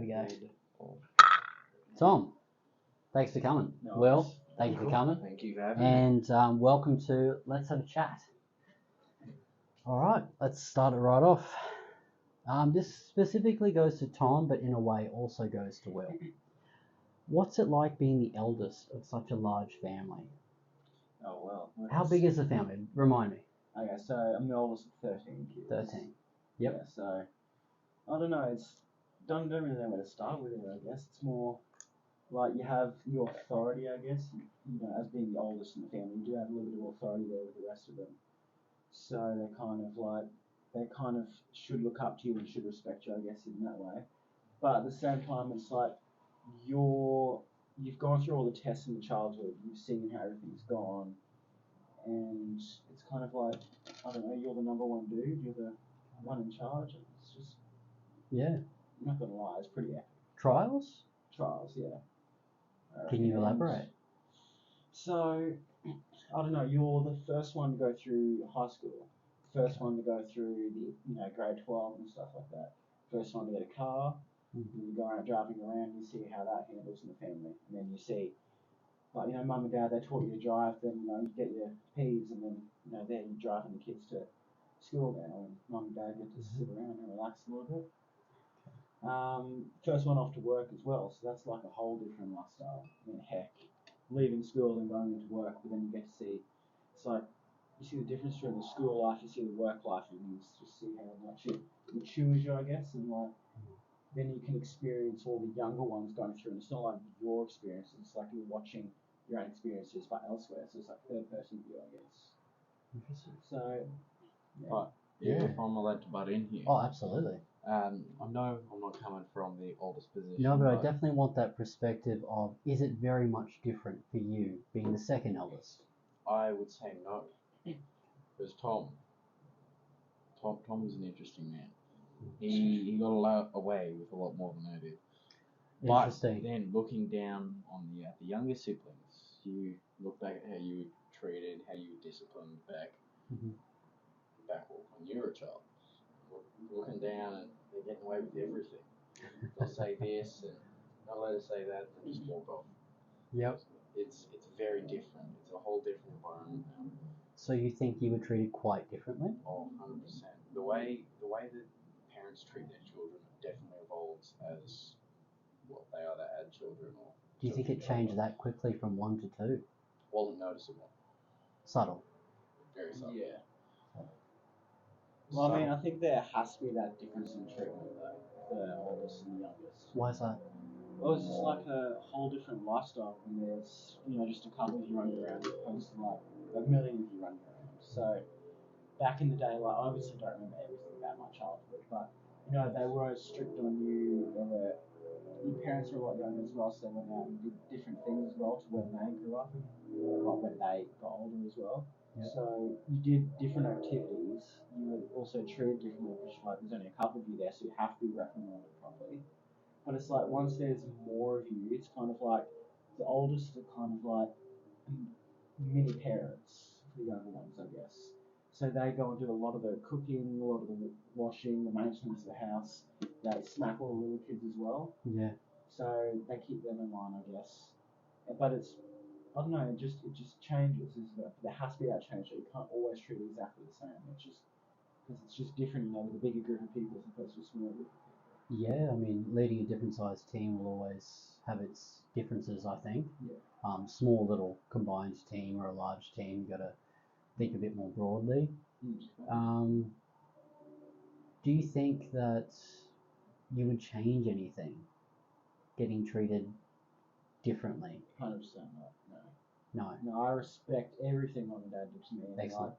go. Tom, thanks for coming. No, Will, thank you for coming. Thank you for having me. And welcome to Let's Have a Chat. All right, let's start it right off. This specifically goes to Tom, but in a way also goes to Will. What's it like being the eldest of such a large family? Oh, well. How big is the family? Remind me. Okay, so I'm the oldest of 13 kids. 13. Yep. Yeah, so, I don't know, don't really know where to start with it, I guess. It's more like you have your authority, I guess. You know, as being the oldest in the family, you do have a little bit of authority there with the rest of them. So they kind of should look up to you and should respect you, I guess, in that way. But at the same time, it's like you've gone through all the tests in the childhood, you've seen how everything's gone, and it's kind of like, I don't know, you're the number one dude, you're the one in charge, and it's just, Yeah. I'm not gonna lie, it's pretty epic. Trials? Trials, yeah. Can you elaborate? So, I don't know, you're the first one to go through high school, first one to go through the grade 12 and stuff like that, first one to get a car, and you go out driving around, you see how that handles in the family, and then you see, like, mum and dad, they taught you to drive, then, you get your P's, and then, then you're driving the kids to school now, and mum and dad get to sit around and relax a little bit. First one off to work as well, so that's like a whole different lifestyle. I mean, heck, leaving school and going into work, but then you get to see, it's like, you see the difference between the school life, you see the work life, and you just see how much it matures you, I guess, and like, then you can experience all the younger ones going through, and it's not like your experience, it's like you're watching your own experiences, but elsewhere, so it's like third person view, I guess. Interesting. So, yeah. But if I'm allowed to butt in here. Oh, absolutely. I know I'm not coming from the oldest position. No, but I definitely want that perspective of, is it very much different for you being the second eldest? I would say no. Because Tom is an interesting man. He got away with a lot more than I did. Interesting. But then looking down on the younger siblings, you look back at how you were treated, how you were disciplined back when you were a child. Looking down and they're getting away with everything. They'll say this and they'll let us say that and just walk off. Yep. It's very different. It's a whole different environment now. So you think you were treated quite differently? Oh, 100%. The way that parents treat their children definitely evolves as what they either had children or. Do you think it changed that quickly from 1 to 2? Wasn't noticeable. Subtle. Very subtle. Yeah. Well, I mean, I think there has to be that difference in treatment, though, the oldest and the youngest. Why is that? Well, it's just like a whole different lifestyle when there's, just a couple of you running around as opposed to like a million of you running around. So, back in the day, like, I obviously don't remember everything about my childhood, but, they were strict on you, your parents were a lot younger as well, so they went out and did different things as well to when they grew up, and like when they got older as well. Yep. So you did different activities. You were also treated differently because like there's only a couple of you there, so you have to be reprimanded properly. But it's like once there's more of you, it's kind of like the oldest are kind of like mini parents for the younger ones, I guess. So they go and do a lot of the cooking, a lot of the washing, the maintenance of the house. They smack all the little kids as well. Yeah. So they keep them in line, I guess. But it's, I don't know, it just changes. There has to be that change. So you can't always treat it exactly the same. It's just because it's just different, with a bigger group of people as opposed to a smaller group. Yeah, I mean, leading a different sized team will always have its differences, I think. Yeah. Small little combined team or a large team, you got to think a bit more broadly. Do you think that you would change anything getting treated differently? 100% no. No. No, I respect everything mum and dad did to me. Excellent.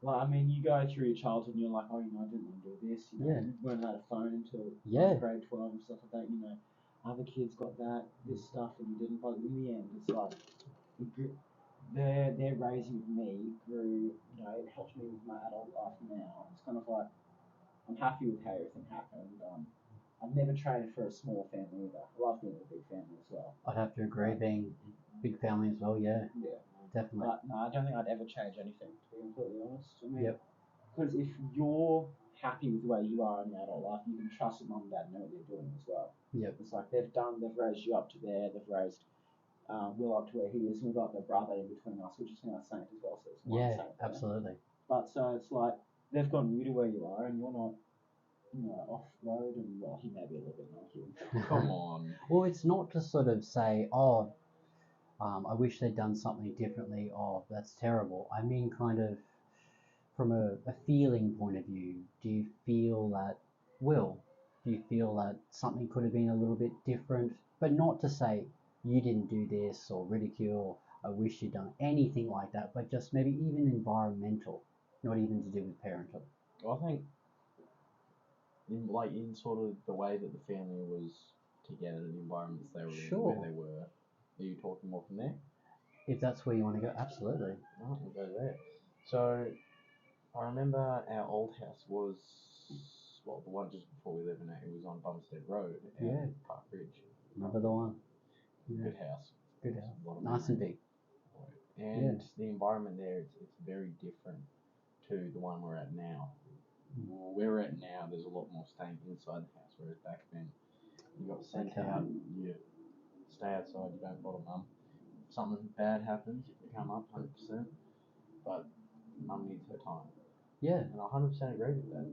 Like, I mean, you go through your childhood and you're like, oh, I didn't want to do this. You weren't allowed a phone until grade 12 and stuff like that. Other kids got this stuff, and you didn't. But in the end, it's like their raising of me grew. It helped me with my adult life now. It's kind of like I'm happy with how everything happened. I've never traded for a small family either. I love being a big family as well. I'd have to agree, being a big family as well. Yeah. Yeah. Definitely. But no, I don't think I'd ever change anything, to be completely honest. I mean, because if you're happy with the way you are in your adult life, you can trust that mum and dad know what they're doing as well. Yep. It's like they've raised you up to there, they've raised Will up to where he is, and we've got the brother in between us, which is now Saint as well, so it's one Yeah, Saint there. absolutely. But so it's like they've gotten you to where you are, and you're not, off road, and well, he may be a little bit like you. Come on. Well, it's not to sort of say, oh, I wish they'd done something differently. Oh, that's terrible. I mean, kind of from a feeling point of view, do you feel that, do you feel that something could have been a little bit different? But not to say you didn't do this or ridicule, I wish you'd done anything like that, but just maybe even environmental, not even to do with parental. I think in sort of the way that the family was together, the environments they were in, where they were. Are you talking more from there? If that's where you want to go, absolutely. Oh, we'll go there. So I remember our old house was, well, the one just before we lived in it. It was on Bumstead Road at Park Ridge. Remember the one? Good house. Good house. A lot of Nice and big. And the environment there, it's very different to the one we're at now. Where we're at now, there's a lot more staying inside the house, whereas back then, you got sent out, you stay outside, you don't bother mum. If something bad happens, you can come up 100%, but mum needs her time. Yeah. And I 100% agree with that.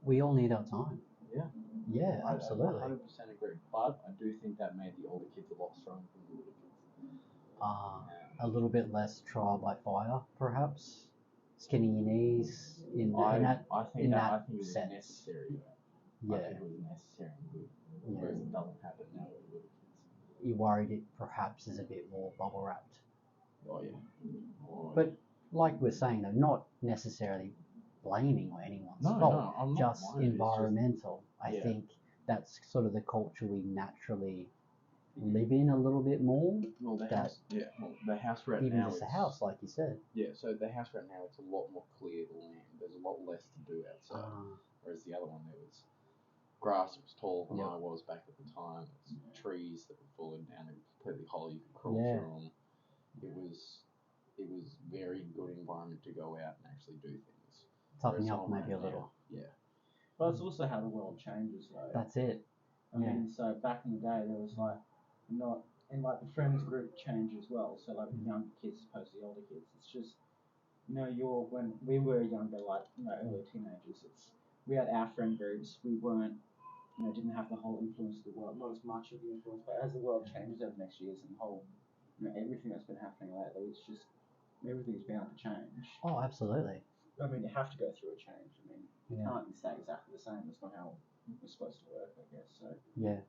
We all need our time. Yeah. Yeah, absolutely. I 100% agree, but I do think that made the older kids a lot stronger than the older kids. A little bit less trial by fire, perhaps. Skinning your knees in that I think it was sense. necessary. Yeah. I think it was necessary and good. Yeah. Whereas it doesn't happen now with little kids. You worried it perhaps is a bit more bubble wrapped. Oh yeah. But like we're saying though, not necessarily blaming anyone's fault. No, I'm not just blaming, environmental. I think that's sort of the culture we naturally live in a little bit more. Well, the house we're at even now. Even just a house, like you said. Yeah, so the house right now, it's a lot more clear the land. There's a lot less to do outside. Whereas the other one, there was grass that was taller than I was back at the time. It's trees that were falling down and completely hollow. You could crawl through them. It was very good environment to go out and actually do things. Toughen you up maybe a little. Yeah. But it's also how the world changes, though. That's it. I mean, so back in the day, there was like and like the friends group changed as well. So like the younger kids as opposed to the older kids. It's just, when we were younger, like early teenagers, we had our friend groups. We weren't, didn't have the whole influence of the world, not as much of the influence. But as the world changes over the next years and the whole, everything that's been happening lately, it's just everything's bound to change. Oh, absolutely. I mean, you have to go through a change. I mean, you can't stay exactly the same. That's not how it's supposed to work, I guess. So yeah,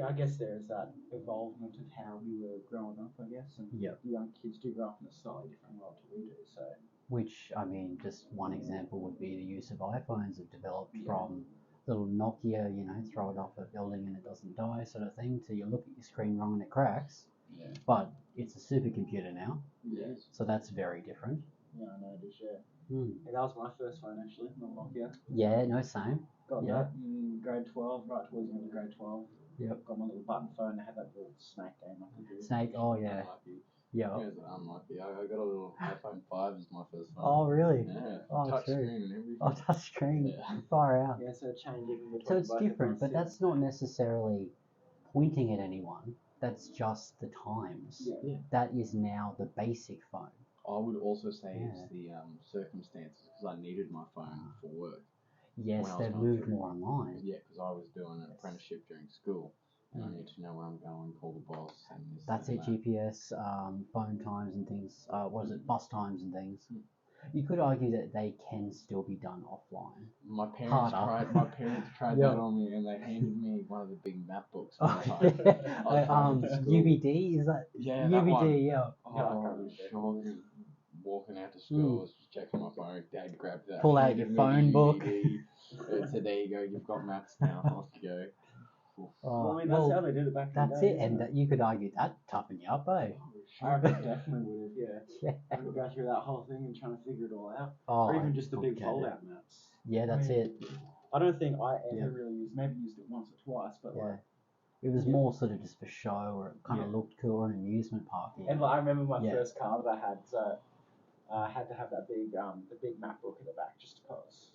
I guess there is that evolvement of how we were growing up, I guess, and the young kids do grow up in a slightly different world to we do. So, which I mean, just one example would be the use of iPhones have developed from little Nokia, throw it off a building and it doesn't die sort of thing, to you look at your screen wrong and it cracks. Yeah. But it's a supercomputer now. Yes. So that's very different. Yeah, I know it is. Yeah. That was my first phone actually, not Nokia. Yeah, no, same. Got that in grade 12, right towards the end of grade 12. Yep. Got my little button phone. I had that little Snake game I could do. Snake, oh yeah. Unlucky. Yeah. Unlucky. I got a little iPhone 5 as my first phone. Oh really? Yeah. Oh, touch true. screen and everything. Oh, touch screen. Yeah. Far out. Yeah, so it changed even between. So it's different, but that's not necessarily pointing at anyone. That's just the times. Yeah. That is now the basic phone. I would also say it's the circumstances, because I needed my phone for work. Yes, they've moved more online. Yeah, because I was doing an apprenticeship during school, and I need to know where I'm going, call the boss, and this. That's it. GPS, phone times and things. Bus times and things. You could argue that they can still be done offline. My parents tried that on me, and they handed me one of the big map books. UBD, is that? Yeah, UBD, that one. yeah. Oh, I was shocked. Walking out to school, I was just checking my phone. Dad grabbed that. Pull out your phone book. And said, "There you go. You've got maps now. Off you go." Well, I mean, that's how they did it back in the day. That's it, and you could argue that toughened you up, eh? I definitely would have, yeah. I would go through that whole thing and trying to figure it all out. Or even just the big fold-out maps. Yeah, that's it. I don't think I ever really used it once or twice, but it was more sort of just for show, or it kind of looked cool, or an amusement park. Yeah. And I remember my first car that I had, so I had to have that big, the big map book in the back, just because.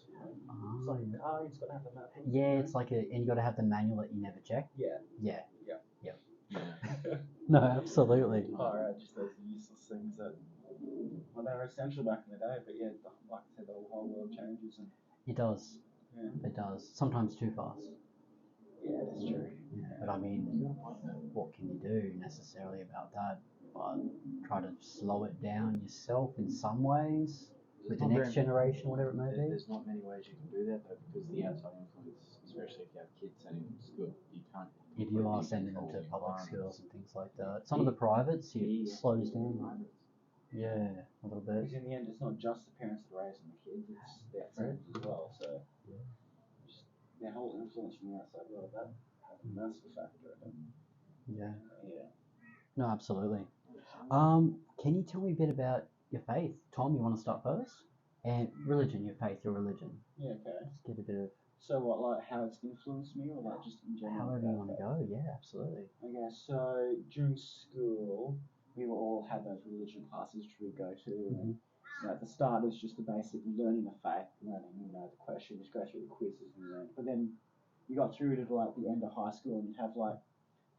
It's like, you just got to have the map. Yeah, it's like and you got to have the manual that you never check. Yeah. Yeah. Yeah. Yep. Yeah. No, absolutely. Alright, just those useless things that, well, they were essential back in the day, but yeah, like I said, the whole world changes and It does. yeah, It does. Sometimes too fast. yeah, that's true. Yeah, but I mean, what can you do necessarily about that? But try to slow it down yourself in some ways with the next generation, whatever it may be. There's not many ways you can do that though, because the outside influence, especially if you have kids sending them to school, you can't. If you are sending them to public schools and things like that, some of the privates, it slows down. Yeah, a little bit. Because in the end, it's not just the parents that are raising the kids; it's their friends as well. So, just their whole influence from the outside world that has a massive factor in it. Yeah. Yeah. No, absolutely. Can you tell me a bit about your faith? Tom, you want to start first? And religion, your faith, your religion. Yeah. Okay. Just get a bit of So what, like how it's influenced me, or like just in general? however you want to go. Yeah, absolutely. Okay, so during school, we were all had those religion classes which we go to. And, at the start, it's just the basic learning of faith, learning, the questions, go through the quizzes and learn. But then you got through to like the end of high school, and you'd have like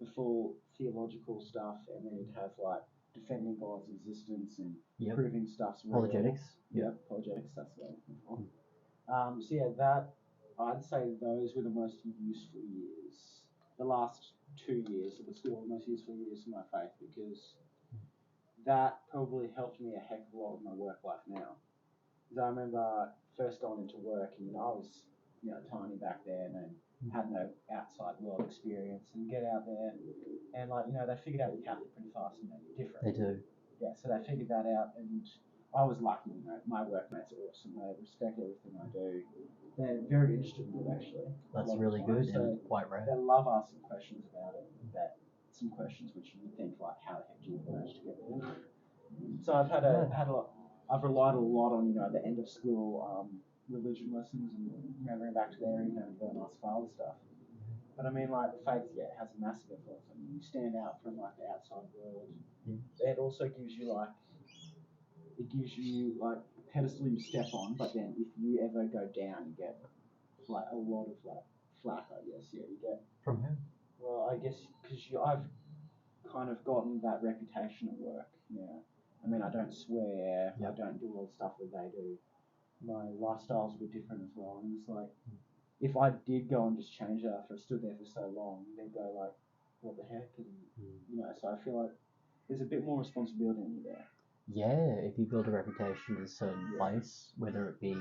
the full theological stuff, and then you'd have like defending God's existence and proving stuff's real. Apologetics. Yeah, apologetics. That's what I'm looking for. So yeah, that I'd say those were the most useful years. The last 2 years of the school were the most useful years of my faith, because that probably helped me a heck of a lot with my work life now. Because I remember first going into work, and I was tiny back then and had no outside world experience, and get out there and they figured out you're Catholic pretty fast, you're different. They do. Yeah, so they figured that out, and I was lucky. My workmates are awesome. They respect everything I do. They're very interested in it, actually. That's really good and quite rare. They love asking questions about it. Some questions which you think like, how the heck do you manage to get there? So I've I've relied a lot on the end of school religion lessons and remembering back to there, doing nice father stuff. But I mean, like, faith, it has a massive influence. I mean, you stand out from like the outside world. It also gives you like a pedestal you step on, but then if you ever go down, you get like a lot of like flack, I guess. Yeah, you get. From who? Well, I guess because I've kind of gotten that reputation at work. Yeah, I mean, I don't swear. I don't do all the stuff that they do. My lifestyle's a bit different as well, and it's like, if I did go and just change it after I stood there for so long, they'd go like, what the heck? And, so I feel like there's a bit more responsibility on you there. Yeah, if you build a reputation in a certain place, whether it be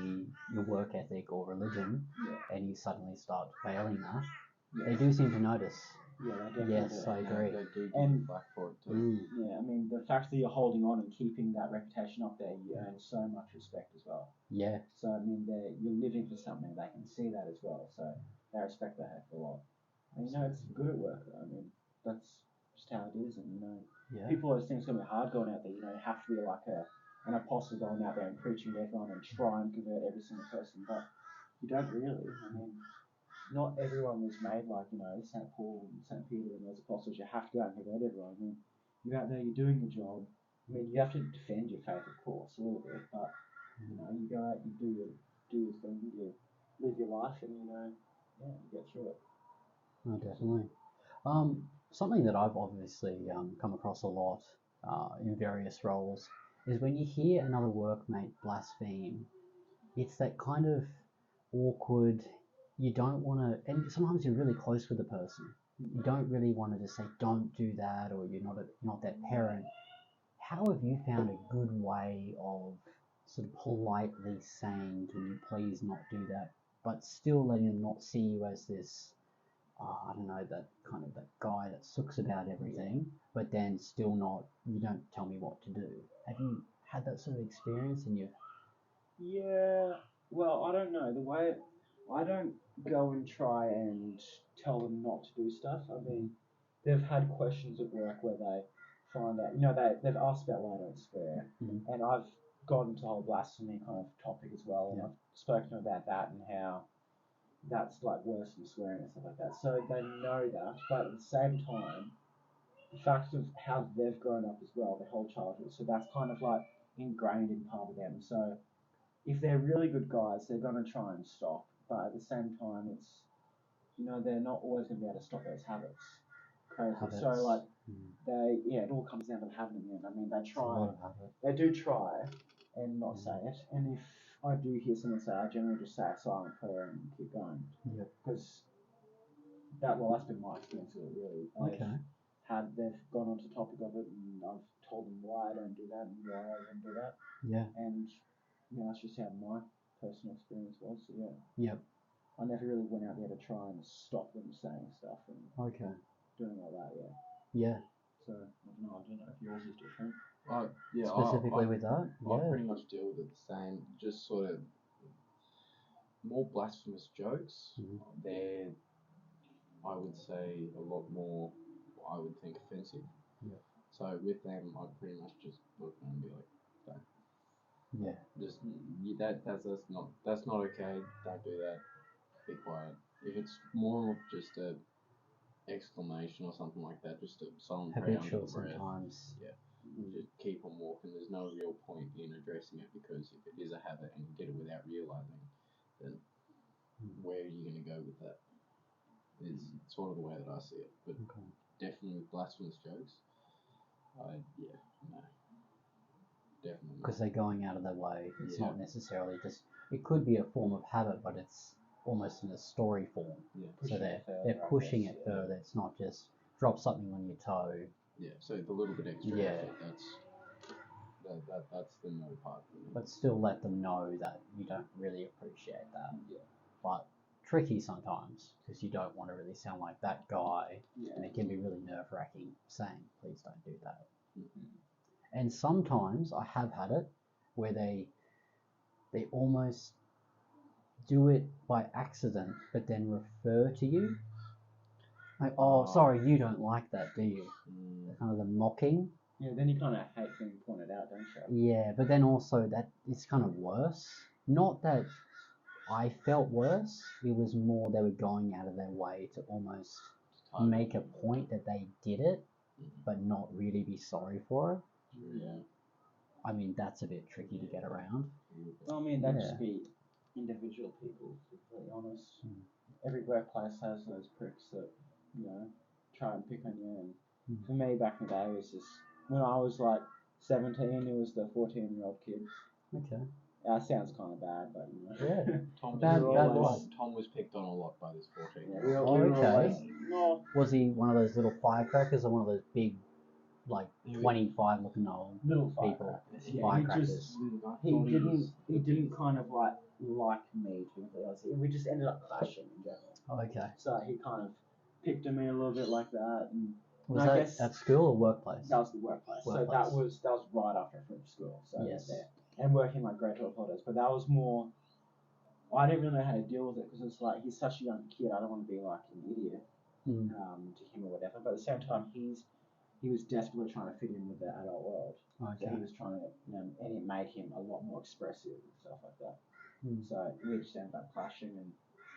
your work ethic or religion, and you suddenly start failing that, they do seem to notice. Yeah, they definitely Yes, do. I agree. They do give you flack for it too. Yeah, I mean, the fact that you're holding on and keeping that reputation up there, you earn so much respect as well. Yeah. So, I mean, you're living for something, they can see that as well, so they respect that heck of a lot. And, it's good at work, though. I mean, that's just how it is, and, people always think it's going to be hard going out there, you have to be like an apostle going out there and preaching to everyone and try and convert every single person, but you don't really. I mean, not everyone was made like, St. Paul and St. Peter and those apostles. You have to go out and convert everyone. I mean, you're out there, you're doing your job. I mean, you have to defend your faith, of course, a little bit, but, you go out, you do your thing, you live your life, and, you get through it. No, definitely. Something that I've obviously come across a lot in various roles is when you hear another workmate blaspheme, it's that kind of awkward, you don't want to, and sometimes you're really close with the person. You don't really want to just say, don't do that, or you're not that parent. How have you found a good way of sort of politely saying, can you please not do that, but still letting them not see you as this, I don't know, that kind of that guy that sooks about everything, but then still not, you don't tell me what to do. Have you had that sort of experience in your... Yeah, well, I don't know. The way I don't go and try and tell them not to do stuff. I mean, they've had questions at work where they find out, they've asked about why I don't swear, and I've got into the whole blasphemy kind of topic as well, and I've spoken to them about that and how that's like worse than swearing and stuff like that. So they know that, but at the same time, the fact of how they've grown up as well, their whole childhood, so that's kind of like ingrained in part of them. So if they're really good guys, they're gonna try and stop. But at the same time, it's they're not always gonna be able to stop those habits. Crazy. Habits. So like Mm. it all comes down to having them in. I mean, they It's a try, lot of habit. they do try, and not say it. And if I do hear someone say, I generally just say a silent prayer and keep going. Yep. Because that's been my experience with it, really. Okay. They've gone on to the topic of it, and I've told them why I don't do that and why I don't do that. Yeah. And that's just how my personal experience was. So yeah. Yep. I never really went out there to try and stop them saying stuff and Okay. doing all that. Yeah. Yeah. So I don't know if yours is different. Yeah, Specifically with that. I Yeah. pretty much deal with it the same. Just sort of more blasphemous jokes. Mhm. They're, I would say, a lot more, I would think, offensive. Yeah. So with them, I pretty much just look and be like, "Don't." Yeah. Just that's not okay. Don't do that. Be quiet. If it's more of just a exclamation or something like that, just a silent prayer under Habitual the breath. sometimes. Yeah. Just keep on walking. There's no real point in addressing it, because if it is a habit and you did it without realizing, then where are you going to go with that? Is sort of the way that I see it. But Okay. definitely with blasphemous jokes, no, definitely Because not. they're going out of their way. It's Yeah. not necessarily just. It could be a form of habit, but it's almost in a story form. Yeah. So Pushing it further, they're I pushing guess, it yeah. further. It's not just drop something on your toe. Yeah. So the little bit extra Yeah. effort, that's the no part for me. But still let them know that you don't really appreciate that. Yeah. But tricky sometimes, because you don't want to really sound like that guy, Yeah. and it can be really nerve-wracking saying, please don't do that. Mm-hmm. And sometimes I have had it where they almost do it by accident, but then refer to you. Like, oh, sorry, you don't like that, do you? Kind of the mocking. Yeah, then you kind of hate being pointed out, don't you? Yeah, but then also that it's kind of worse. Not that I felt worse, it was more they were going out of their way to almost make a point that they did it, but not really be sorry for it. Yeah. I mean, that's a bit tricky to get around. I mean, that'd Yeah. just be individual people, to be completely honest. Every workplace has those pricks that, try and pick on you. And for me, back in the day, it was just, when I was like 17, it was the 14-year-old kid. Okay. That sounds kind of bad, but Yeah. Tom, Bad always- blood. Tom was picked on a lot by this 14. Yeah, year old. we were Okay. always, no, Was he one of those little firecrackers or one of those big, like He was- 25 looking old little people? firecrackers. Yeah, Firecrackers. he didn't kind of like me, to be completely honest. We just ended up clashing in general. Okay. So he kind of picked on me a little bit like that, and Was I that guess at school or workplace? that was the workplace. So that was right after I finished school. So Yes. there, and working my grade 12 holidays. But that was more. I didn't really know how to deal with it, because it's like he's such a young kid. I don't want to be like an idiot to him or whatever. But at the same time, he was desperately trying to fit in with the adult world. Okay. So he was trying to, and it made him a lot more expressive and stuff like that. So we just ended up clashing, and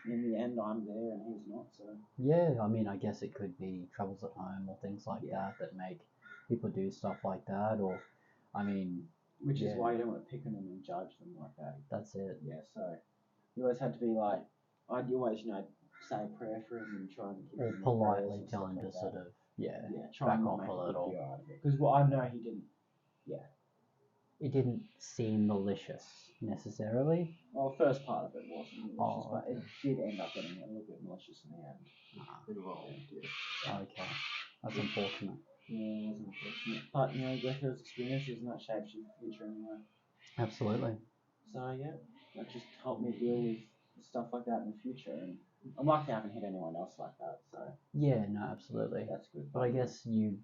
in the end, I'm there and he's not. So Yeah, I mean, I guess it could be troubles at home or things like that make people do stuff like that, or, I mean, which is why you don't want to pick on them and judge them like that. that's it. Yeah. So you always had to be like, I'd always, say a prayer for him and try and keep Or him in politely prayers and tell stuff him like to that. sort of, try back and not off make a a big little. deal out of it. Because I know he didn't. It didn't seem malicious necessarily. Well, the first part of it wasn't malicious, Oh, but it did end up getting a little bit malicious in the end. Involved, yeah. Okay, that's unfortunate. Yeah, it was unfortunate. But, you go through those experiences and that shapes your future anyway. Absolutely. So, yeah, that just helped me deal with stuff like that in the future. And I'm lucky I haven't hit anyone else like that, so. Yeah, no, absolutely. That's good. But I guess you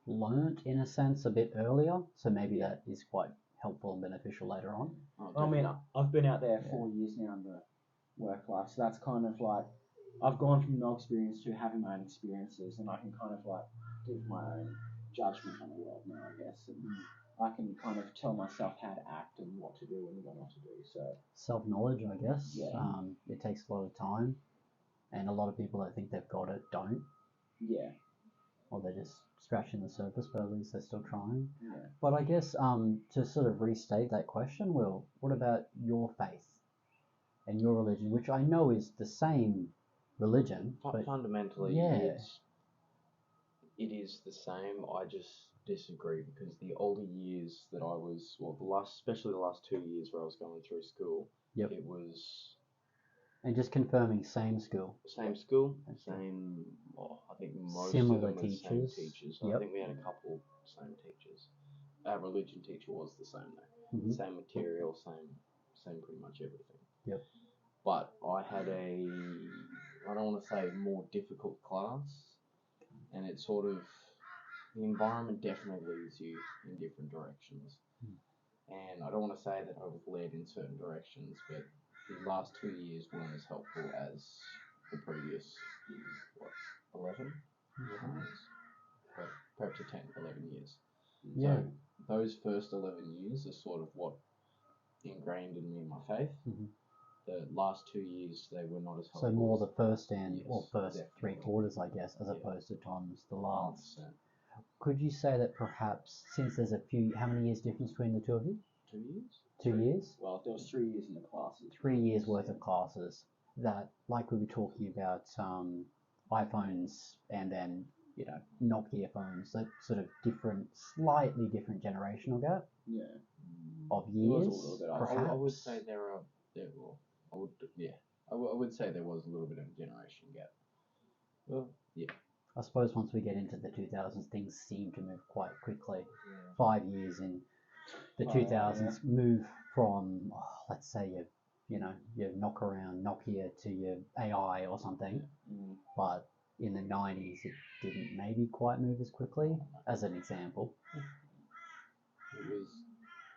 learnt, in a sense, a bit earlier, so maybe that is quite helpful and beneficial later on. I mean, I've been out there 4 years now in the work life, so that's kind of like, I've gone from no experience to having my own experiences, and I can kind of like give my own judgment on the world now, I guess, and I can kind of tell myself how to act and what to do and what not to do. So self-knowledge, I guess. Yeah. It takes a lot of time, and a lot of people that think they've got it don't. Yeah. or they're just scratching the surface, but at least they're still trying. Yeah. But I guess to sort of restate that question, Will, what about your faith and your religion, which I know is the same religion, but Fundamentally, yeah. it is the same. I just disagree because the older years that I was, well, especially the last 2 years where I was going through school, Yep. it was And just confirming, same school. same school, Okay. same. Well, I think most Similar of them were the same teachers. teachers. Yep. I think we had a couple same teachers. Our religion teacher was the same though. Mhm. Same material, same pretty much everything. Yep. But I had I don't want to say more difficult class, and it sort of, the environment definitely leads you in different directions. And I don't want to say that I was led in certain directions, but the last 2 years weren't as helpful as the previous, 11 years? Perhaps 10, 11 years. Yeah. So those first 11 years are sort of what ingrained in me my faith. Mhm. The last 2 years, they were not as helpful. So more the first and Yes, or first definitely. 3/4, I guess, as Yeah. opposed to times the last. 100%. Could you say that perhaps, since there's a few, how many years difference between the two of you? 2 years? 2 years? Well, there was 3 years in the classes. 3 years worth of classes that, like we were talking about iPhones and then, you know, Nokia phones, that sort of different, slightly different generational gap Yeah. of There was a years, little bit. perhaps. I would say I would say there was a little bit of a generation gap. Well, yeah. I suppose once we get into the 2000s, things seem to move quite quickly. Yeah. 5 years in the 2000s, move from, let's say, your knock around Nokia to your AI or something. Mm. But in the 90s, it didn't maybe quite move as quickly, as an example. It was,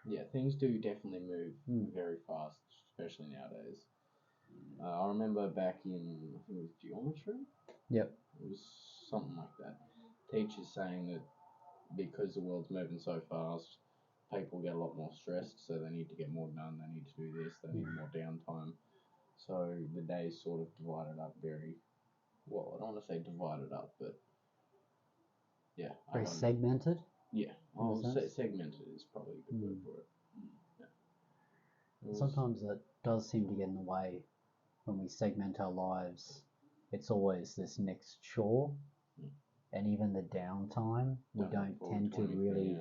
yeah, things do definitely move very fast, especially nowadays. I remember back in, I think it was geometry? Yep. It was something like that. Teachers saying that because the world's moving so fast, people get a lot more stressed, so they need to get more done, they need to do this, they need more downtime. So the days sort of divided up very, well, I don't want to say divided up, but yeah. Very segmented? Yeah, well, segmented is probably a good word for it. Yeah. Sometimes that does seem to get in the way when we segment our lives. It's always this next chore, and even the downtime, we don't tend to really,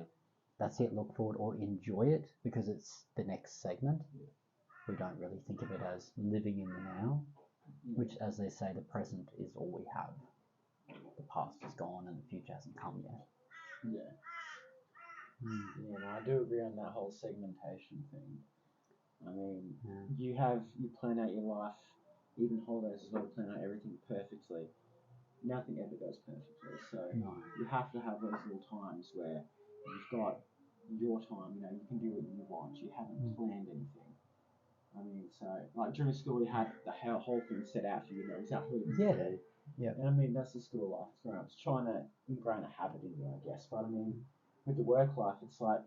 that's it, look forward or enjoy it because it's the next segment. Yeah. We don't really think of it as living in the now, which, as they say, the present is all we have. The past is gone and the future hasn't come yet. Yeah. Yeah, no, I do agree on that whole segmentation thing. I mean, you plan out your life, even holidays as well, plan out everything perfectly. Nothing ever goes perfectly, so you have to have those little times where you've got your time, you can do what you want, you haven't planned anything. I mean, so, like, during school, you had the whole thing set out for you, exactly what you do. Yeah. And I mean, that's the school life. It's trying to ingrain a habit in you, I guess. But I mean, with the work life, it's like,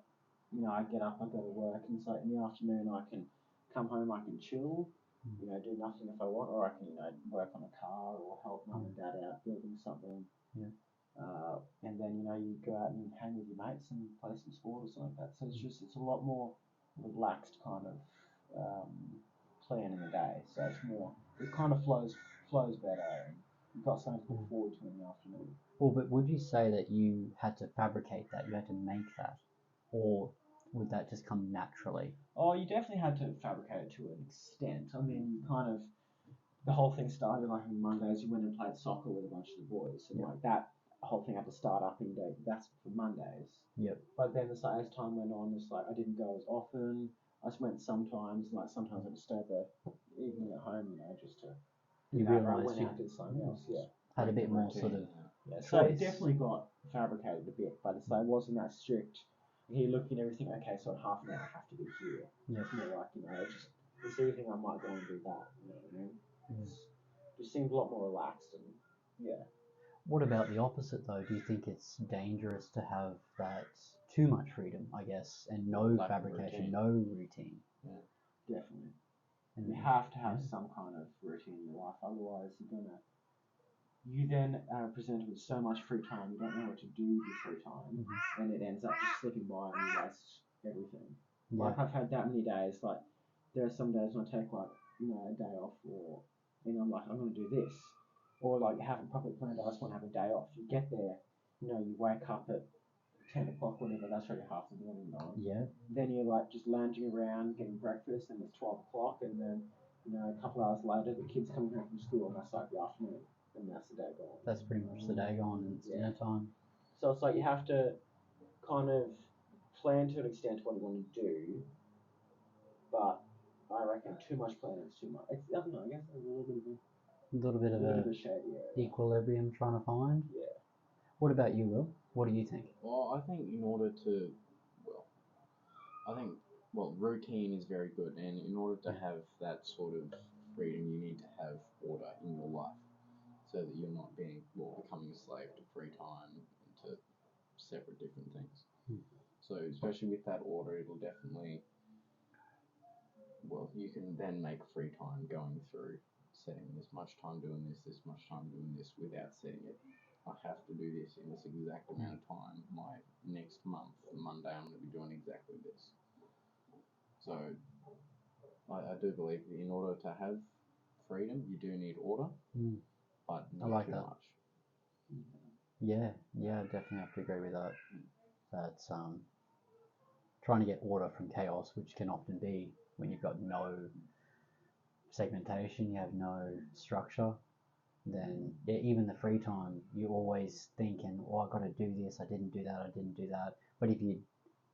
I get up, I go to work, and it's like in the afternoon I can come home, I can chill, do nothing if I want, or I can, work on a car or help mum and dad out building something. Yeah. And then, you go out and hang with your mates and play some sport or something like that. So it's a lot more relaxed kind of plan in the day. So it kind of flows better. And you've got something to look forward to in the afternoon. Well, but would you say that you had to fabricate that, you had to make that, or would that just come naturally? Oh, you definitely had to fabricate it to an extent. I mean, the whole thing started like on Mondays. You went and played soccer with a bunch of the boys, and like that whole thing had to start up in day. That's for Mondays. Yep. But then as time went on, it's like I didn't go as often. I just went sometimes. Like sometimes I just stayed there, even at home, just to. You realised you out to something else. Yeah. Had a bit more sort of. Yeah, so it definitely got fabricated a bit, but it's like it wasn't that strict. Here looking at everything, okay, so in half an hour I have to be here. Yeah. It's more like, just this evening I might go and do that, you know what I mean? It just seemed a lot more relaxed and yeah. What about the opposite though? Do you think it's dangerous to have that too much freedom, I guess, and no fabrication, no routine? Yeah, definitely. And you have to have some kind of routine in your life, otherwise you're gonna you then are presented with so much free time, you don't know what to do with your free time, and it ends up just slipping by and you waste everything. Yeah. Like I've had that many days, like there are some days when I take like, a day off or, I'm like, I'm going to do this. Or like you haven't properly planned, I just want to have a day off. You get there, you wake up at 10 o'clock, whatever, that's already half the morning gone. Yeah. Then you're like just lounging around, getting breakfast, and it's 12 o'clock, and then, a couple hours later, the kids coming home from school, and that's like the afternoon, and that's the day gone. That's pretty much the day gone, and it's dinner time. So it's like you have to kind of plan to an extent what you want to do, but I reckon too much planning is too much. I don't know, I guess there's a little bit of a shady area. Equilibrium trying to find. Yeah. What about you, Will? What do you think? Well, I think routine is very good, and in order to have that sort of freedom, you need to have order in your life, so that you're not becoming a slave to free time and to separate different things. So, especially with that order, it'll definitely, you can then make free time going through setting this much time doing this much time doing this, without setting it. I have to do this in this exact amount of time. My next month, Monday, I'm going to be doing exactly this. So, I do believe that in order to have freedom, you do need order, but not too much. Yeah, I definitely have to agree with that. That's trying to get order from chaos, which can often be when you've got no segmentation, you have no structure. Then even the free time, you're always thinking, I got to do this, I didn't do that. But if you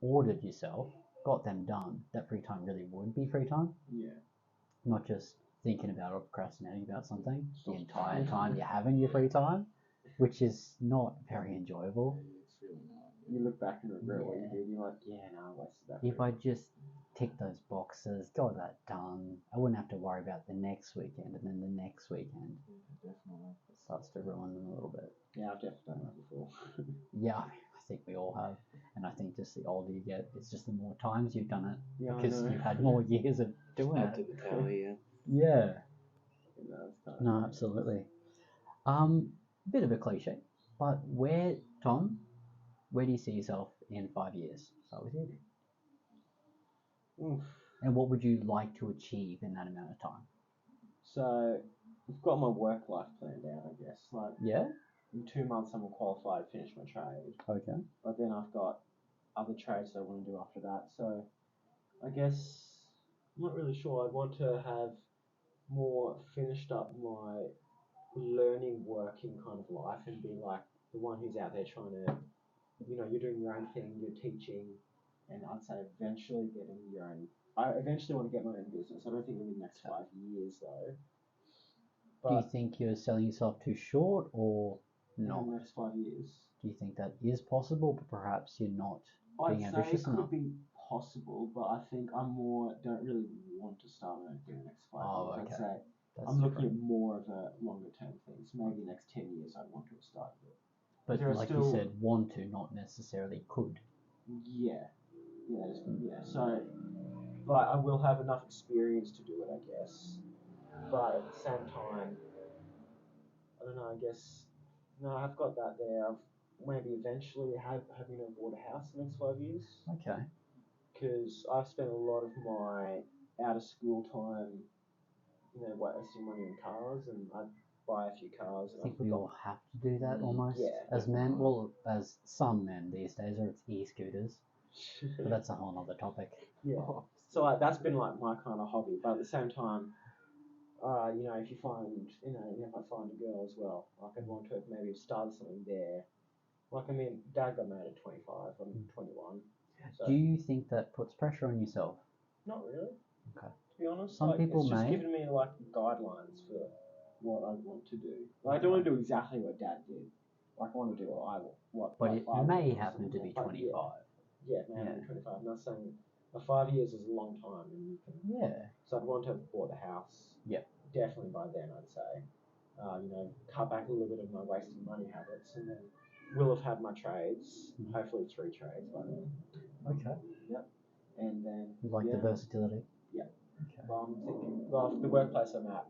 ordered yourself, got them done, that free time really would be free time. Yeah. Not just thinking about or procrastinating about something the entire time you're having your free time, which is not very enjoyable. It's really not. You look back and regret what you did, you're like, I wasted that. If I just tick those boxes, got that done, I wouldn't have to worry about the next weekend and then the next weekend. Definitely. It starts to ruin them a little bit. Yeah, I've definitely done that before. Yeah, I think we all have. And I think just the older you get, it's just the more times you've done it. Yeah, because you've had more years of doing Add to it. the tally, yeah. Yeah. No, Absolutely. Bit of a cliche, but Tom, where do you see yourself in 5 years? Start with you. Oof. And what would you like to achieve in that amount of time? So, I've got my work life planned out, I guess. Like, in 2 months, I'm qualified to finish my trade. Okay. But then I've got other trades that I want to do after that. So, I guess I'm not really sure. I want to have more finished up my learning, working kind of life and be like the one who's out there trying to, you're doing your own thing, you're teaching, and I'd say eventually getting your own. I eventually want to get my own business. I don't think in the next 5 years though. But do you think you're selling yourself too short or not? In the next 5 years. Do you think that is possible, but perhaps you're not being I'd ambitious say it enough? could be possible, but I think don't really want to start my own thing in the next 5 years. Okay. I'd say That's I'm looking different. at more of a longer term things. Maybe the next 10 years I'd want to have started it. But like you said, want to, not necessarily could. Yeah. So, but I will have enough experience to do it, I guess. But at the same time, I don't know. I guess I've got that there. I've maybe eventually having a water house in the next 5 years. Okay. Because I've spent a lot of my out of school time, wasting money on cars, and I buy a few cars. I think we all have to do that almost. Yeah, as men, well, as some men these days, or it's e-scooters. But that's a whole other topic. Yeah. So that's been like my kind of hobby. But at the same time, if you find, if I find a girl as well, like I'd want to maybe start something there. Like, Dad got married at 25, I'm 21. So do you think that puts pressure on yourself? Not really. Okay. To be honest, Some people it's just may. giving me like guidelines for what I want to do. Like, I don't want to do exactly what Dad did. Like, I want to do But it may happen to be 25. Yeah, it may happen to be 25. I'm not saying 5 years is a long time, and you can. Yeah. So I'd want to have bought the house. Yeah. Definitely by then, I'd say. Cut back a little bit of my wasting money habits, and then will have had my trades. Hopefully 3 trades by then. Okay. Yep. And then. You like the versatility? Yeah. Okay. Well, I'm thinking, the workplace I'm at,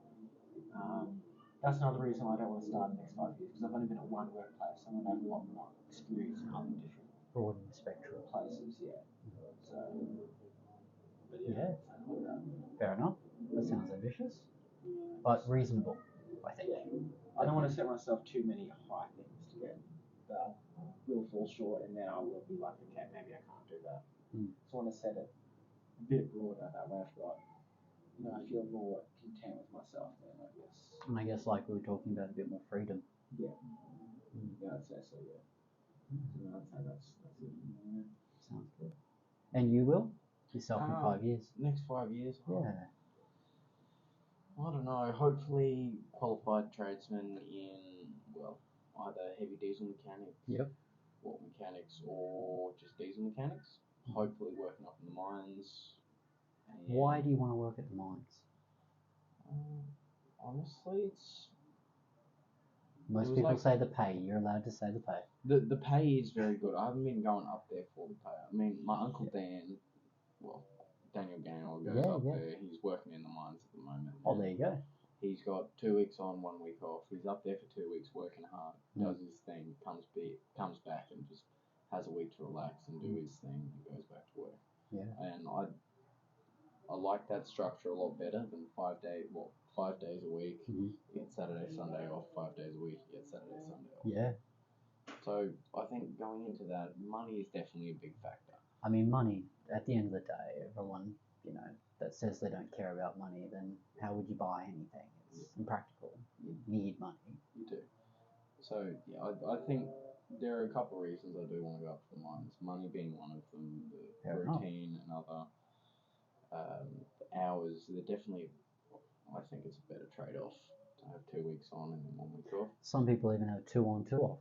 that's another reason why I don't want to start in the next 5 years, because I've only been at one workplace. I want to have a lot more experience in other different Broaden the spectrum. places. Yeah. So, but Yeah. something like that. Fair enough. That sounds ambitious, but reasonable, I think. I don't want to set myself too many high things to get that will fall short, and then I will be like, okay, maybe I can't do that. So I want to set it a bit broader. That way, I've got, I feel more content with myself. Then I guess. And I guess like we were talking about, a bit more freedom. Yeah. Yeah, I'd say so. Yeah. So I'd say that's it. Yeah. Sounds good. And you will yourself in 5 years? Next 5 years. Yeah. I don't know. Hopefully, qualified tradesman in either heavy diesel mechanics, Yep. water mechanics, or just diesel mechanics. Hopefully, working up in the mines. Why do you want to work at the mines? Honestly, it's Most people say the pay. You're allowed to say the pay. the pay is very good. I haven't been going up there for the pay. I mean, my uncle Dan, Daniel Gale goes up there. He's working in the mines at the moment. Oh, there you go. He's got 2 weeks on, 1 week off. He's up there for 2 weeks working hard, does his thing, comes back and just has a week to relax and do his thing and goes back to work. Yeah. And I like that structure a lot better than 5 days a week. You get Saturday, Sunday off. 5 days a week, you get Saturday, Sunday off. Yeah. So I think going into that, money is definitely a big factor. I mean, money, at the end of the day, everyone, that says they don't care about money, then how would you buy anything? It's impractical. You need money. You do. So, yeah, I think there are a couple of reasons I do want to go up for mines. Money being one of them, the routine and other hours. They're definitely, I think it's a better trade-off to have 2 weeks on and then 1 week off. Some people even have 2 on, 2 off.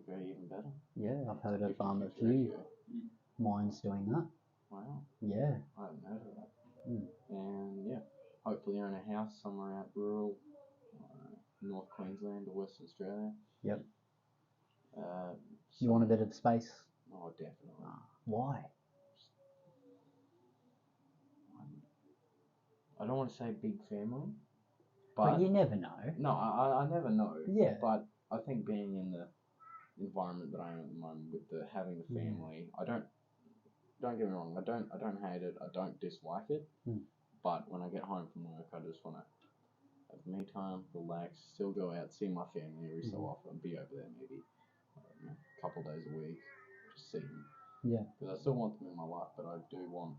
Maybe even better. Yeah, I've heard of a few mines doing that. Wow. Yeah. I haven't heard of that. And yeah, hopefully own a house somewhere out rural, North Queensland or Western Australia. Yep. You want a bit of space? Oh, definitely. Why? I don't want to say big family, but you never know. No, I never know. Yeah. But I think being in the environment that I am at the moment with having the family, don't get me wrong, I don't hate it, I don't dislike it. But when I get home from work, I just want to have me time, relax, still go out, see my family every so often, be over there maybe a couple of days a week, just see them. Yeah. Because I still want them in my life, but I do want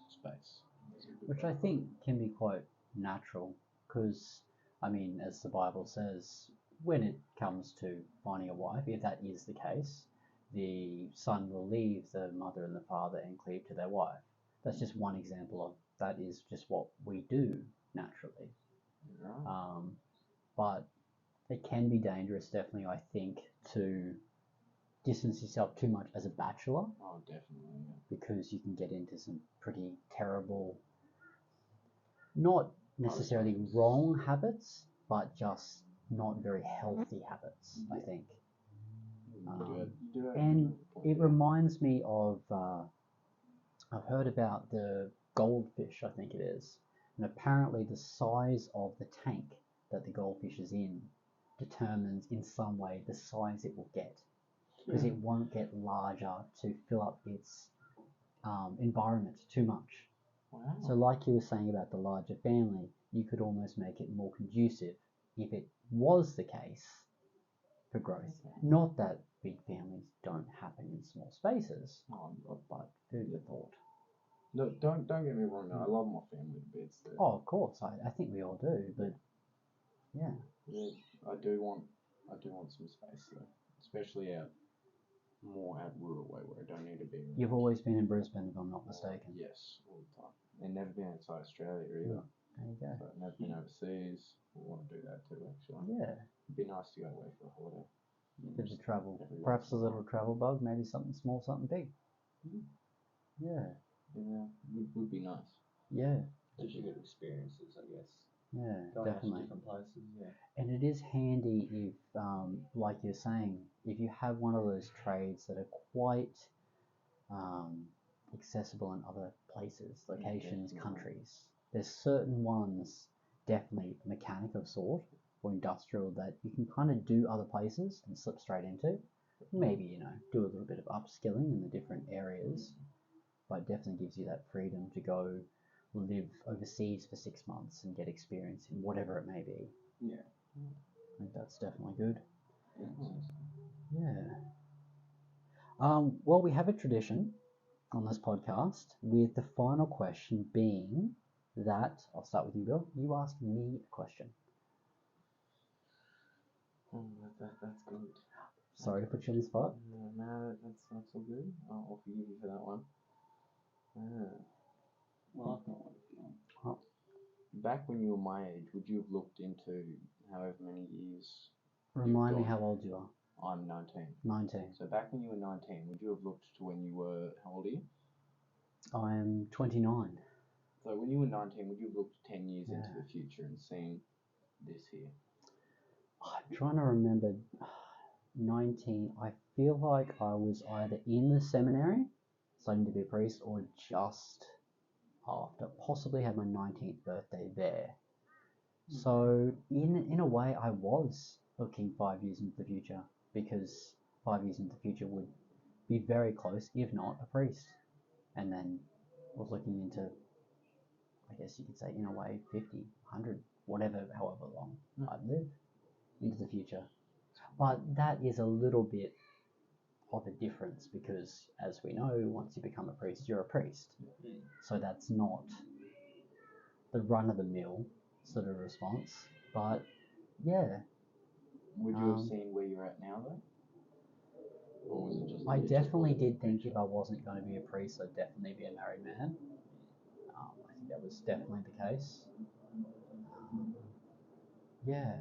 space. Which I think can be quite natural, because, I mean, as the Bible says, when it comes to finding a wife, if that is the case, the son will leave the mother and the father and cleave to their wife. That's just one example of that is just what we do naturally. Right. But it can be dangerous, definitely, I think, to distance yourself too much as a bachelor. Oh, definitely. Yeah. Because you can get into some pretty terrible, not necessarily wrong habits, but just not very healthy habits, I think. And it reminds me of, I've heard about the goldfish, I think it is, and apparently the size of the tank that the goldfish is in determines in some way the size it will get, because it won't get larger to fill up its environment too much. Wow. So like you were saying about the larger family, you could almost make it more conducive if it was the case for growth. Okay. Not that big families don't happen in small spaces, but food for thought. No, don't get me wrong. No, I love my family to bits. Oh, of course, I think we all do, but yeah. I do want some space though, especially more out rural way where I don't need to be. You've always been in Brisbane, if I'm not mistaken. Yes, all the time. And never been outside Australia either. There you go. So I've never been overseas. We want to do that too, actually. Yeah. It'd be nice to go away for a holiday. Bit of travel. Perhaps a little travel bug, maybe something small, something big. Yeah. Yeah, would be nice. Yeah. Just good experiences, I guess. Yeah, going definitely. to different places, yeah. And it is handy if, like you're saying, if you have one of those trades that are quite accessible in other places, locations, countries. There's certain ones definitely mechanic of sort or industrial that you can kind of do other places and slip straight into. Maybe, you know, do a little bit of upskilling in the different areas, but it definitely gives you that freedom to go live overseas for 6 months and get experience in whatever it may be. Yeah. I think that's definitely good. Yeah. Yeah. Well, we have a tradition on this podcast with the final question being that, I'll start with you, Bill. You ask me a question. That's good. Sorry to put you on the spot. No, that's all good. I'll forgive you for that one. Well, I've got one if you want. Back when you were my age, would you have looked into however many years? Remind me gone? how old you are. I'm 19. 19. So back when you were 19, would you have looked to when you were, how old are you? I am 29. So when you were 19, would you have looked 10 years Yeah. into the future and seen this here? I'm trying to remember. 19, I feel like I was either in the seminary, studying to be a priest, or just after. Possibly had my 19th birthday there. So in a way, I was looking 5 years into the future, because 5 years into the future would be very close, if not a priest. And then was looking into, I guess you could say, in a way, 50, 100, whatever, however long I'd live into the future. But that is a little bit of a difference because, as we know, once you become a priest, you're a priest. So that's not the run-of-the-mill sort of response. But yeah. Would you have seen where you're at now though? Or was it just? I definitely did think if I wasn't going to be a priest, I'd definitely be a married man. I think that was definitely the case. Yeah.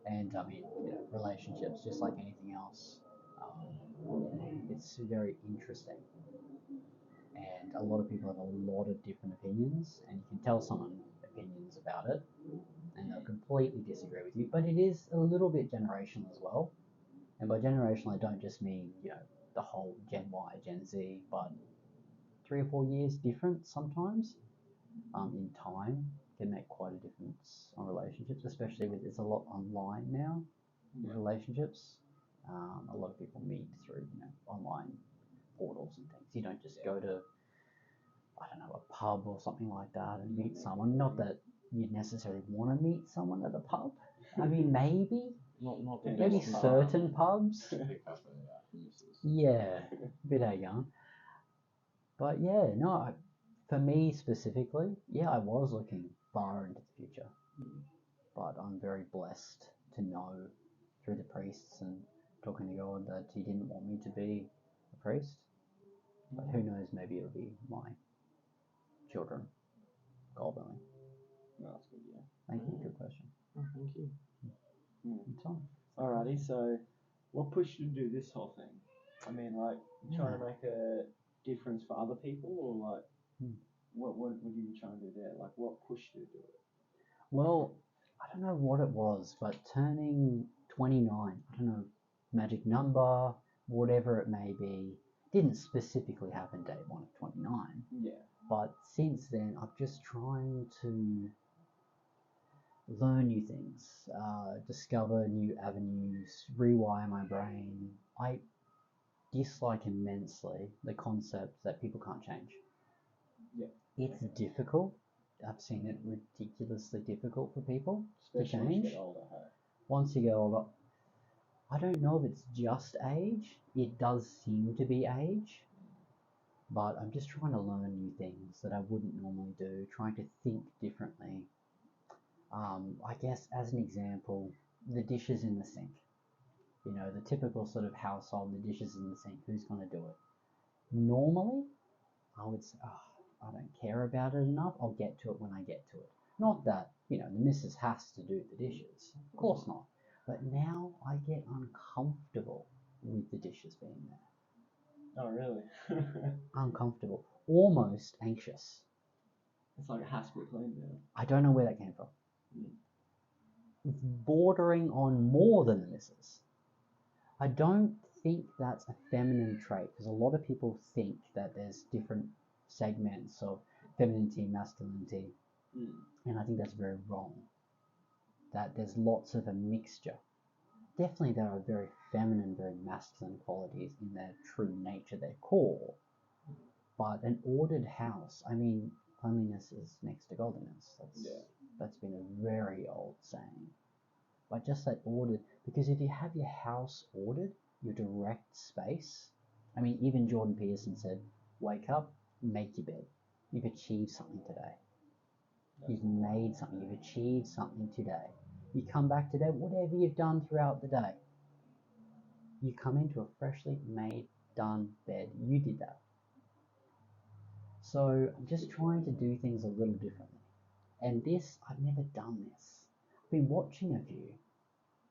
And I mean, you know, relationships, just like anything else, it's very interesting. And a lot of people have a lot of different opinions, and you can tell someone opinions about it, and they'll completely disagree with you. But it is a little bit generational as well. And by generational, I don't just mean, you know, the whole Gen Y, Gen Z, but 3 or 4 years different sometimes in time can make quite a difference on relationships, especially with it's a lot online now. Relationships. A lot of people meet through, you know, online portals and things. You don't just go to, I don't know, a pub or something like that and meet someone. Not that you'd necessarily want to meet someone at a pub. I mean, maybe Not maybe certain pubs. Pick up a missus. Yeah, a bit young. But yeah, no, for me specifically, yeah, I was looking far into the future. But I'm very blessed to know through the priests and talking to God that He didn't want me to be a priest. But who knows, maybe it'll be my children, God willing. No, that's good, yeah. Thank you, good question. Oh, thank you. Tom. Alrighty, so what pushed you to do this whole thing? I mean, like, trying to make a difference for other people, or like, what were you trying to do there? Like, what pushed you to do it? Well, I don't know what it was, but turning 29, I don't know, magic number, whatever it may be, didn't specifically happen day one of 29. Yeah. But since then, I'm just trying to learn new things, discover new avenues, rewire my brain. I dislike immensely the concept that people can't change. Yeah. It's difficult. I've seen it ridiculously difficult for people Especially to once you change. get older, hey? Once you get older, I don't know if it's just age. It does seem to be age. But I'm just trying to learn new things that I wouldn't normally do, trying to think differently. I guess as an example, the dishes in the sink. You know, the typical sort of household, the dishes in the sink, who's going to do it? Normally, I would say, oh, I don't care about it enough, I'll get to it when I get to it. Not that, you know, the missus has to do the dishes. Of course not. But now I get uncomfortable with the dishes being there. Oh, really? Uncomfortable. Almost anxious. It's like it has to be cleaned now. I don't know where that came from. It's bordering on more than the missus. I don't think that's a feminine trait because a lot of people think that there's different segments of femininity and masculinity. And I think that's very wrong. That there's lots of a mixture. Definitely there are very feminine, very masculine qualities in their true nature, their core. But an ordered house, I mean, cleanliness is next to godliness. That's been a very old saying. But just that ordered, because if you have your house ordered, your direct space, I mean, even Jordan Peterson said, wake up, make your bed. You've achieved something today. You've made something, you've achieved something today. You come back today, whatever you've done throughout the day, you come into a freshly made, done bed. You did that. So I'm just trying to do things a little differently. And this, I've never done this. I've been watching a few.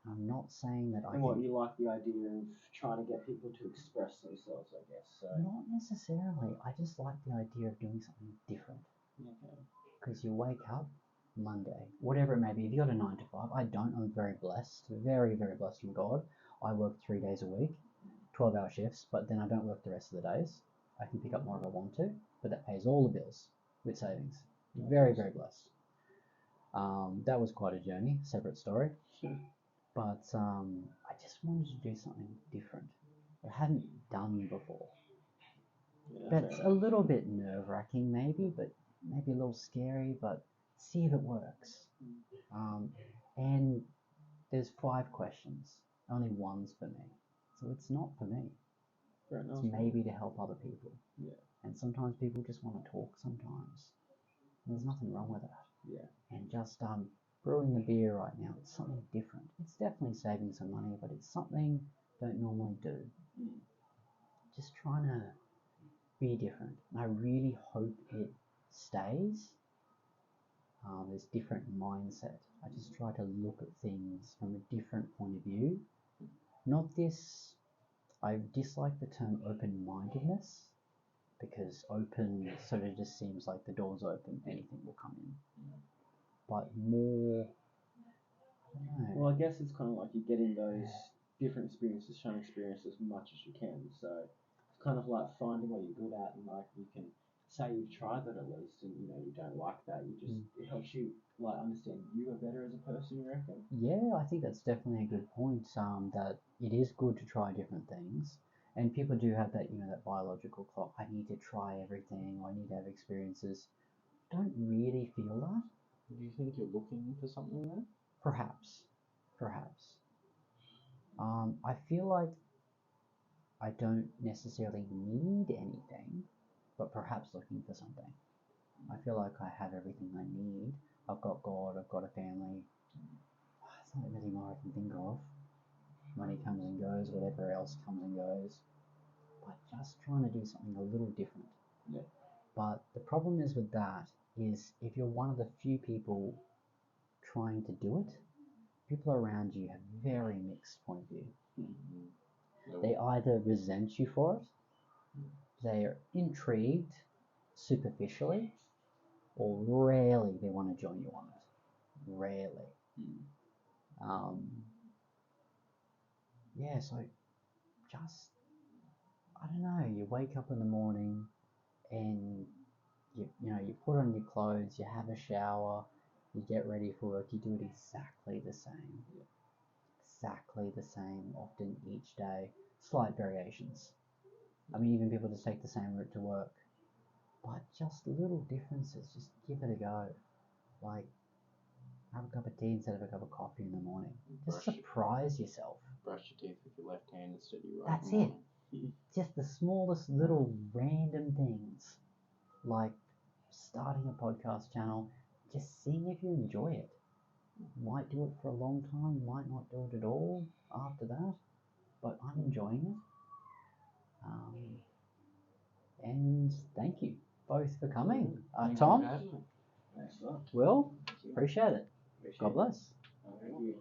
I'm not saying that I And what, can... you like the idea of trying to get people to express themselves, I guess. So. Not necessarily. I just like the idea of doing something different. Okay. Because you wake up Monday, whatever it may be. If you got a 9 to 5, I don't. I'm very blessed, very, very blessed from God. I work 3 days a week, 12-hour shifts, but then I don't work the rest of the days. I can pick up more if I want to, but that pays all the bills with savings. Very, very blessed. That was quite a journey, separate story. But I just wanted to do something different. I hadn't done before. That's a little bit nerve-wracking maybe, but maybe a little scary, but see if it works. And there's 5 questions. Only one's for me. So it's not for me. It's maybe to help other people. Yeah. And sometimes people just want to talk sometimes. And there's nothing wrong with that. Yeah. And just brewing the beer right now, it's something different. It's definitely saving some money, but it's something I don't normally do. Just trying to be different. And I really hope it stays. There's different mindset. I just try to look at things from a different point of view. Not this, I dislike the term open-mindedness, because open sort of just seems like the door's open, anything will come in. But more, I don't know. Well, I guess it's kind of like you're getting those different experiences, trying to experience as much as you can. So it's kind of like finding what you're good at, and like you can say you've tried that at least, and you know you don't like that. You just it helps you like understand you are better as a person. You reckon? Yeah, I think that's definitely a good point. That it is good to try different things, and people do have that, that biological clock. I need to try everything. I need to have experiences. Don't really feel that. Do you think you're looking for something there? Perhaps. I feel like I don't necessarily need anything, but perhaps looking for something. I feel like I have everything I need. I've got God, I've got a family. There's not really more I can think of. Money comes and goes, whatever else comes and goes. But just trying to do something a little different. Yeah. But the problem is with that is if you're one of the few people trying to do it, people around you have very mixed point of view. They either resent you for it, they are intrigued superficially, or rarely they want to join you on it. Rarely. Yeah, so just, I don't know, you wake up in the morning and you put on your clothes, you have a shower, you get ready for work, you do it exactly the same. Exactly the same, often each day. Slight variations. I mean, even people just take the same route to work. But just little differences, just give it a go. Like, have a cup of tea instead of a cup of coffee in the morning. Just surprise yourself. Brush your teeth with your left hand instead of your right. That's it. Just the smallest little random things. Like starting a podcast channel, just seeing if you enjoy it. You might do it for a long time, you might not do it at all after that, but I'm enjoying it. And thank you both for coming. Tom, Thanks a lot. Will, appreciate it. God bless. Thank you.